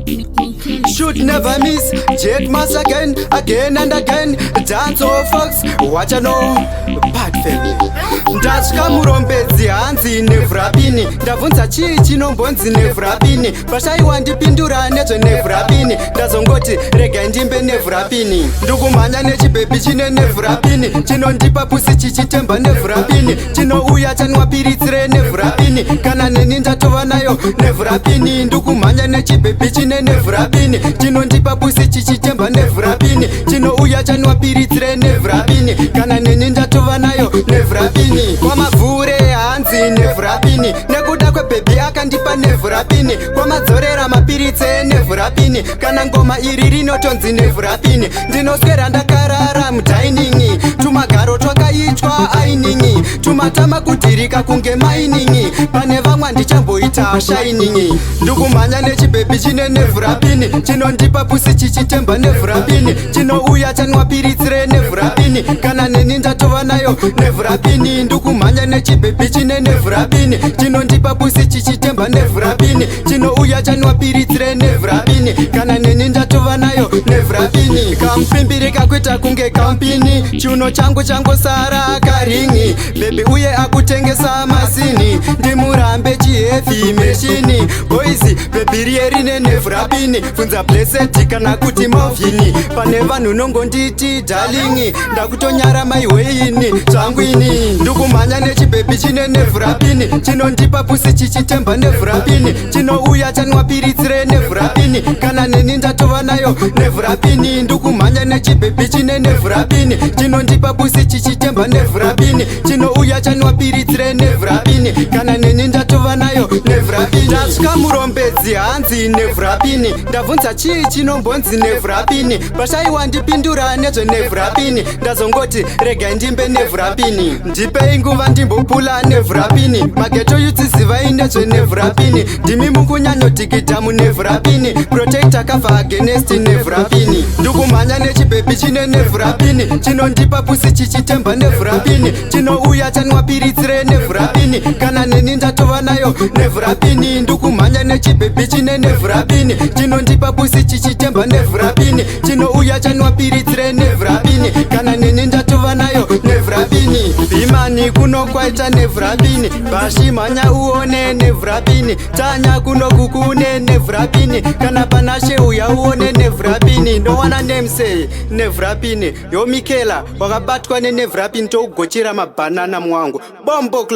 Should never miss, jet mass again and again. Dance all folks, watch I know, bad family. Ndasvika murombedzi hanzi nevrapini. Ndavunza chii chinombonzi nevrapini. Pashaiwa ndipindura nezve nevrapini. Ndazongoti regai ndimbe nevrapini. Ndukumhanya nechibhebi chine nevrapini. Chinondipa pusi chichitemba nevrapini. Chinouya chanwa piritsire nevrapini. Kana neni ndatova nayo nevrapini. Ndukumhanya nechibhebi chine nevrapini. Chinondipa pusi chichitemba nevrapini. Chinouya chanwa piritsire nevrapini. Kana neni ndatova nayo nevrapini. Kwamavhure hanzi nevrapini. Nekuda kwebhebi akandipa nevrapini. Kwamadzorera mapiritse nevrapini. Kana ngoma iri rinotonzi nevrapini. Ndinoswera ndakarara mudhainingi. Tumagaro twakaitwa ainingi. Tumatama kudirika kunge mainingi. Pane vamwe ndichamboita shainingi. Ndukumhanya nechibhebi chine nevrapini. Chinondipa pusi chichitemba nevrapini. Chinouya chanwa piritsire nevrapini. Kana neni ndatova nayo nevrapini. Ndukumhanya nechibhebi chine nevrapini. Chinondipa pusi chichitemba nevrapini. Chinouya chanwa piritsire nevrapini. Kana neni ndatova nayo nevrapini. Kamupimbirika kuita kunge kampini. Chiuno changu changosara karingi. Bebi uye akutengesa masini. Ndimurambe chihevi meshini. Boisi bebi riye rine nevrapini. Funza blessed kana kuti movini. Pane vanhu nongonditi darlingi. Ndakutonyara maiweini zvangwini. Ndukumhanya nechibhebi chine nevrapini. Chinondipa pusi chichitemba nevrapini. Chinouya chanwa piritsire nevrapini. Kana neni ndatova nayo nevrapini. Ndukumhanya nechibhebi chine nevrapini. Chinondipa pusi chichitemba nevrapini. Chinouya chanwa piritsire nevrapini. Kana neni ndatova nayo nevrapini. Ndasvika murombedzi hanzi nevrapini. Ndavunza chii chinombonzi nevrapini. Pashaiwa ndipindura nezve nevrapini. Ndazongoti regai ndimbe nevrapini. Ndipei nguva ndimbopula nevrapini. Mageto yutsizivai nezve nevrapini. Ndimi mukunyanyodhikidha munevrapini. Protector cover against nevrapini. Ndukumhanya nechibhebi chine nevrapini. Chinondipa pusi chichitemba nevrapini. Chinouya chanwa piritsire nevrapini. Kana neni ndatova nayo nevrapini. Ndukumhanya nechibhebi chine nevrapini. Chinondipa pusi chichitemba nevrapini. Chinouya chanwa piritsire nevrapini. Kana neni ndatova nayo nevrapini. Bhimani kuno kwaita nevrapini. Bashi mhanya uone nevrapini. Tanya kuno kukune nevrapini. Kana panashe uya uone nevrapini. Ndowana nemsei nevrapini. Yo Mikela wakabatwa nenevrapini tougochera mabhanana mwangu. Bombo class.